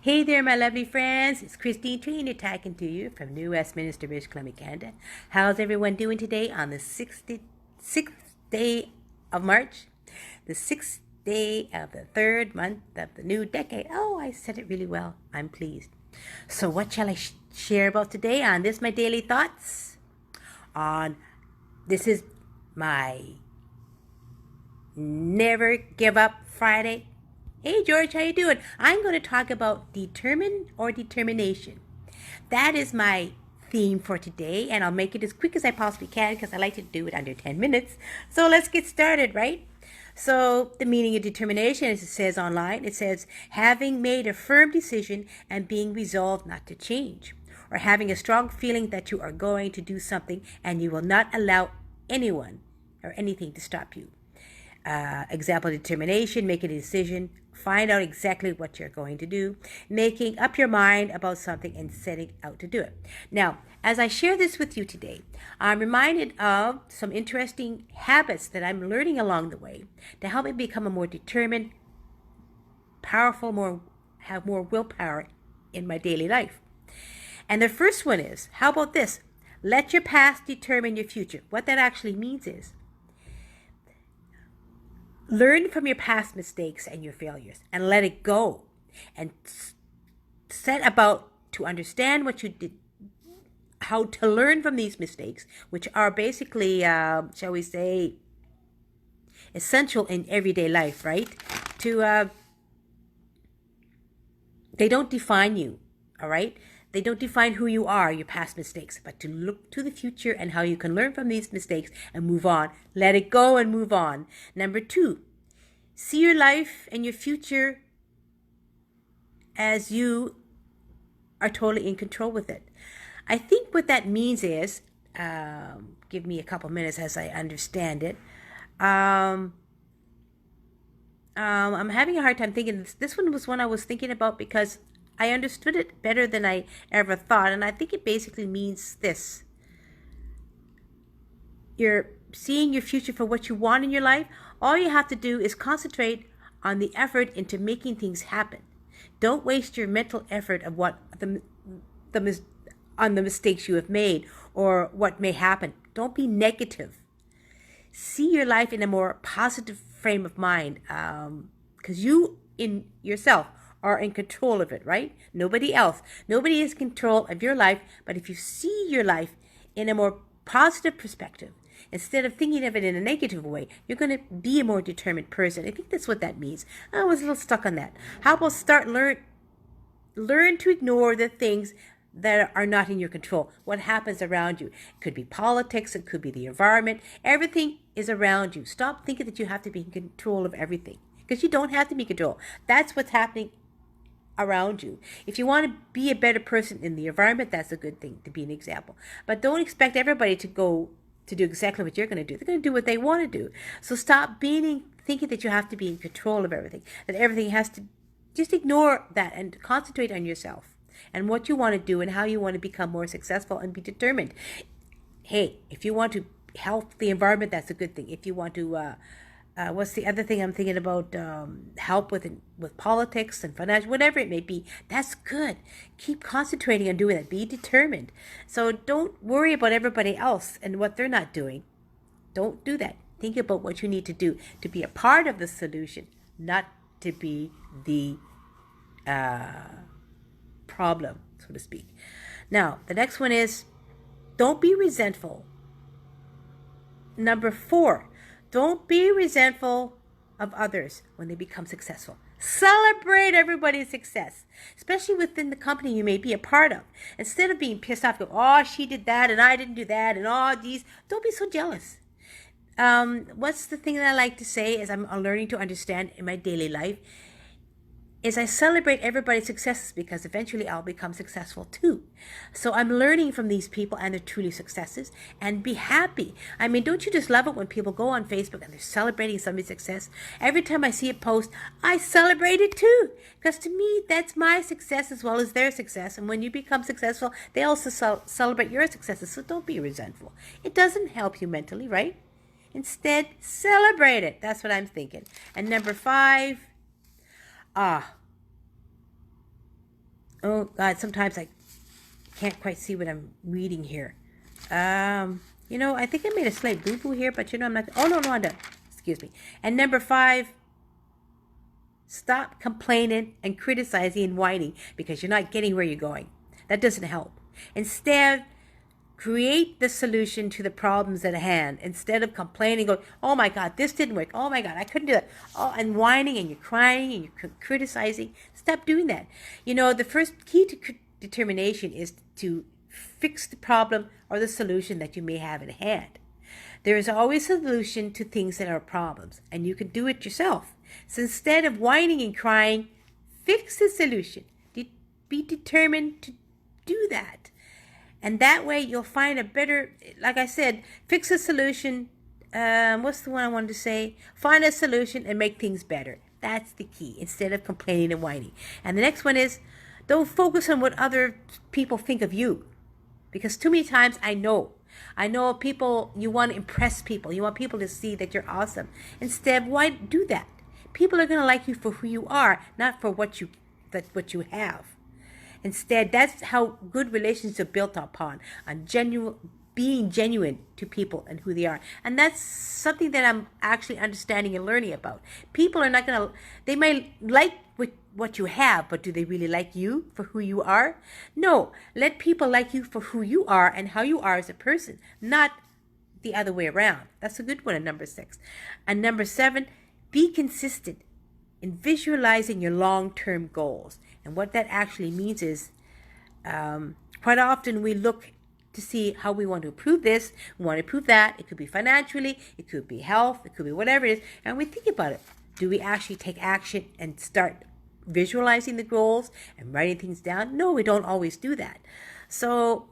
Hey there, my lovely friends. It's Christine Trainor talking to you from New Westminster, British Columbia, Canada. How's everyone doing today on the 6th day of March? The 6th day of the third month of the new decade. Oh, I said it really well. I'm pleased. So what shall I share about today on this, my daily thoughts? This is my Never Give Up Friday. Hey George, how you doing? I'm going to talk about determine or determination. That is my theme for today, and I'll make it as quick as I possibly can because I like to do it under 10 minutes. So let's get started, right? So the meaning of determination, as it says online, it says having made a firm decision and being resolved not to change, or having a strong feeling that you are going to do something and you will not allow anyone or anything to stop you. Example, determination, making a decision, find out exactly what you're going to do, making up your mind about something and setting out to do it. Now, as I share this with you today, I'm reminded of some interesting habits that I'm learning along the way to help me become a more determined, powerful, have more willpower in my daily life. And the first one is, how about this? Let your past determine your future. What that actually means is, learn from your past mistakes and your failures and let it go and set about to understand what you did, how to learn from these mistakes, which are basically, shall we say, essential in everyday life, right? They don't define you, all right? They don't define who you are, your past mistakes, but to look to the future and how you can learn from these mistakes and move on. Let it go and move on. Number 2, see your life and your future as you are totally in control with it. I think what that means is, give me a couple minutes as I understand it. I'm having a hard time thinking. This one was one I was thinking about because I understood it better than I ever thought. And I think it basically means this. You're seeing your future for what you want in your life. All you have to do is concentrate on the effort into making things happen. Don't waste your mental effort of what on the mistakes you have made or what may happen. Don't be negative. See your life in a more positive frame of mind, because you in yourself are in control of it, right? Nobody else. Nobody is in control of your life, but if you see your life in a more positive perspective, instead of thinking of it in a negative way, you're going to be a more determined person. I think that's what that means. I was a little stuck on that. How about learn to ignore the things that are not in your control. What happens around you? It could be politics, it could be the environment. Everything is around you. Stop thinking that you have to be in control of everything, because you don't have to be in control. That's what's happening around you. If you want to be a better person in the environment, that's a good thing to be an example. But don't expect everybody to go to do exactly what you're going to do. They're going to do what they want to do. So stop thinking that you have to be in control of everything, that everything has to, just ignore that and concentrate on yourself and what you want to do and how you want to become more successful and be determined. Hey, if you want to help the environment, that's a good thing. If you want to, what's the other thing I'm thinking about? Help with politics and financial, whatever it may be. That's good. Keep concentrating on doing that. Be determined. So don't worry about everybody else and what they're not doing. Don't do that. Think about what you need to do to be a part of the solution, not to be the problem, so to speak. Now, the next one is, don't be resentful. Number 4, don't be resentful of others when they become successful. Celebrate everybody's success, especially within the company you may be a part of. Instead of being pissed off, go, oh, she did that and I didn't do that and all these, don't be so jealous. What's the thing that I like to say is I'm learning to understand in my daily life is I celebrate everybody's successes because eventually I'll become successful too. So I'm learning from these people and their truly successes and be happy. I mean, don't you just love it when people go on Facebook and they're celebrating somebody's success? Every time I see a post, I celebrate it too. Because to me, that's my success as well as their success. And when you become successful, they also celebrate your successes. So don't be resentful. It doesn't help you mentally, right? Instead, celebrate it. That's what I'm thinking. And number 5, Oh God, sometimes I can't quite see what I'm reading here. I think I made a slight boo-boo here, but I'm not. Oh no, I'm done. Excuse me. And number 5, stop complaining and criticizing and whining because you're not getting where you're going. That doesn't help. Instead, create the solution to the problems at hand instead of complaining, going, oh my God, this didn't work. Oh my God, I couldn't do that. Oh, and whining and you're crying and you're criticizing. Stop doing that. The first key to determination is to fix the problem or the solution that you may have at hand. There is always a solution to things that are problems, and you can do it yourself. So instead of whining and crying, fix the solution. Be determined to do that. And that way you'll find a better, like I said, fix a solution. What's the one I wanted to say? Find a solution and make things better. That's the key, instead of complaining and whining. And the next one is, don't focus on what other people think of you. Because too many times I know people, you want to impress people. You want people to see that you're awesome. Instead, why do that? People are going to like you for who you are, not for what you have. Instead, that's how good relationships are built upon being genuine to people and who they are. And that's something that I'm actually understanding and learning about. People are not going to, they might like what you have, but do they really like you for who you are? No, let people like you for who you are and how you are as a person, not the other way around. That's a good one at number 6. And number 7, be consistent in visualizing your long-term goals. And what that actually means is, quite often we look to see how we want to improve this, we want to improve that. It could be financially, it could be health, it could be whatever it is. And we think about it. Do we actually take action and start visualizing the goals and writing things down? No, we don't always do that. So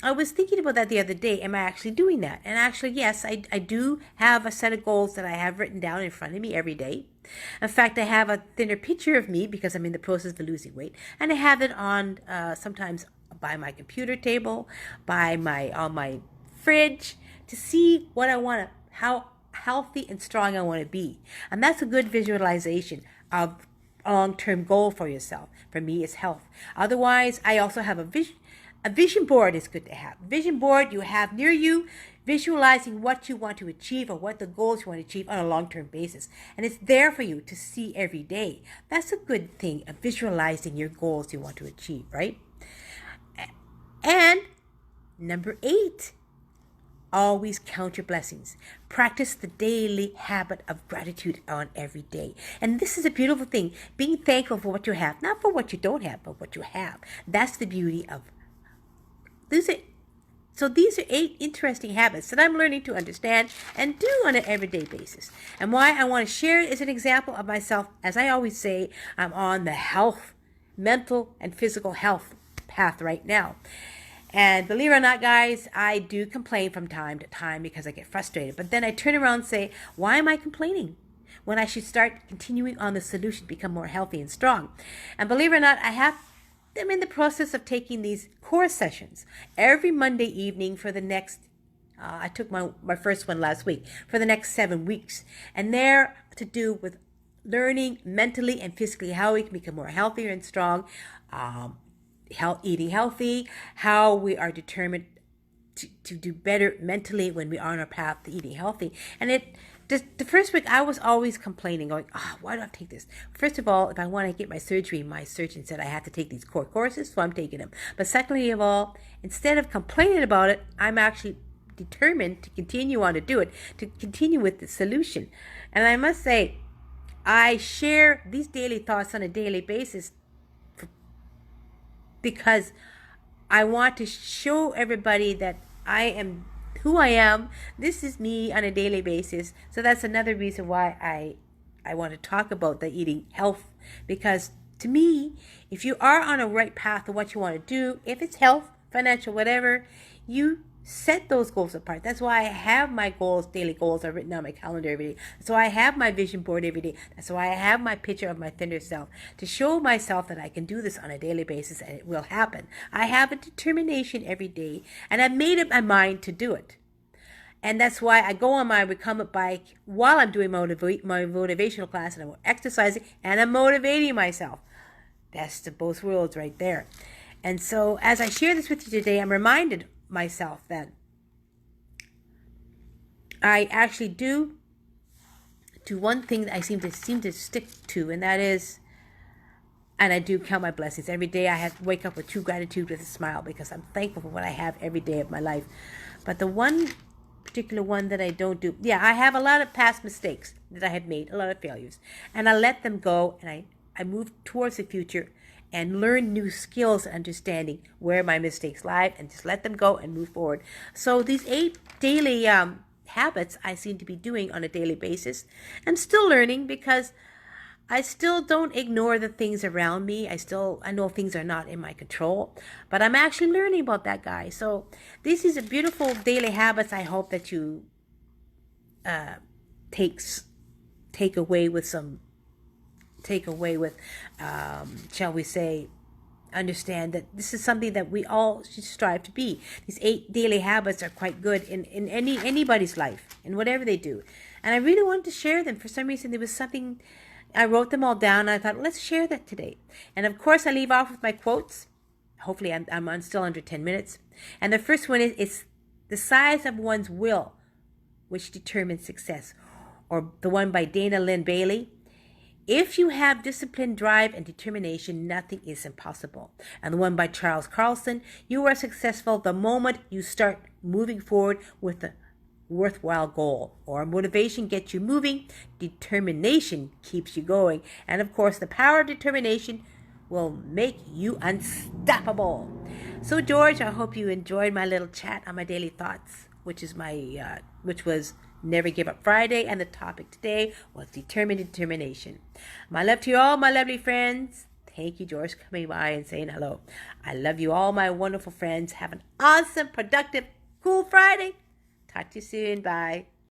I was thinking about that the other day. Am I actually doing that? And actually, yes, I do have a set of goals that I have written down in front of me every day. In fact, I have a thinner picture of me because I'm in the process of losing weight. And I have it on sometimes by my computer table, on my fridge, to see what I want to, how healthy and strong I want to be. And that's a good visualization of a long-term goal for yourself. For me, it's health. Otherwise, I also have a vision. A vision board is good to have. Vision board you have near you, visualizing what you want to achieve or what the goals you want to achieve on a long-term basis. And it's there for you to see every day. That's a good thing, of visualizing your goals you want to achieve, right? And number 8, always count your blessings. Practice the daily habit of gratitude on every day. And this is a beautiful thing, being thankful for what you have, not for what you don't have, but what you have. That's the beauty of these are 8 interesting habits that I'm learning to understand and do on an everyday basis. And why I want to share it as an example of myself. As I always say, I'm on the mental and physical health path right now. And believe it or not, guys, I do complain from time to time because I get frustrated. But then I turn around and say, why am I complaining when I should start continuing on the solution to become more healthy and strong? And believe it or not, I'm in the process of taking these core sessions every Monday evening for the next, I took my first one last week, for the next 7 weeks. And they're to do with learning mentally and physically how we can become more healthier and strong, eating healthy, how we are determined to do better mentally when we are on our path to eating healthy. And the first week I was always complaining, going, why do I take this? First of all, if I want to get my surgery, my surgeon said I have to take these core courses, so I'm taking them. But secondly of all, instead of complaining about it, I'm actually determined to continue on to do it, to continue with the solution. And I must say, I share these daily thoughts on a daily basis because I want to show everybody that I am who I am. This is me on a daily basis. So that's another reason why I want to talk about the eating health. Because to me, if you are on a right path of what you want to do, if it's health, financial, whatever, you set those goals apart. That's why I have my goals, daily goals are written on my calendar every day. That's why I have my vision board every day. That's why I have my picture of my thinner self, to show myself that I can do this on a daily basis and it will happen. I have a determination every day and I've made up my mind to do it. And that's why I go on my recumbent bike while I'm doing my motivational class, and I'm exercising and I'm motivating myself. best of both worlds right there. And so as I share this with you today, I'm reminded myself that I actually do one thing that I seem to stick to, and that is, and I do count my blessings. Every day I have to wake up with true gratitude with a smile because I'm thankful for what I have every day of my life. But the one particular one that I don't do, yeah, I have a lot of past mistakes that I have made, a lot of failures. And I let them go, and I move towards the future and learn new skills and understanding where my mistakes lie, and just let them go and move forward. So these 8 daily habits I seem to be doing on a daily basis. I'm still learning because I still don't ignore the things around me. I know things are not in my control, but I'm actually learning about that, guy. So this is a beautiful daily habits. I hope that you take away with shall we say, understand that this is something that we all should strive to be. These 8 daily habits are quite good in anybody's life, in whatever they do. And I really wanted to share them. For some reason, there was something, I wrote them all down, and I thought, let's share that today. And of course, I leave off with my quotes. Hopefully, I'm still under 10 minutes. And the first one is, it's the size of one's will which determines success. Or the one by Dana Lynn Bailey. If you have discipline, drive, and determination, nothing is impossible. And the one by Charles Carlson, you are successful the moment you start moving forward with a worthwhile goal. Or motivation gets you moving, determination keeps you going. And of course, the power of determination will make you unstoppable. So George, I hope you enjoyed my little chat on my daily thoughts, which was Never Give Up Friday, and the topic today was determination. My love to you all, my lovely friends. Thank you, George, for coming by and saying hello. I love you all, my wonderful friends. Have an awesome, productive, cool Friday. Talk to you soon. Bye.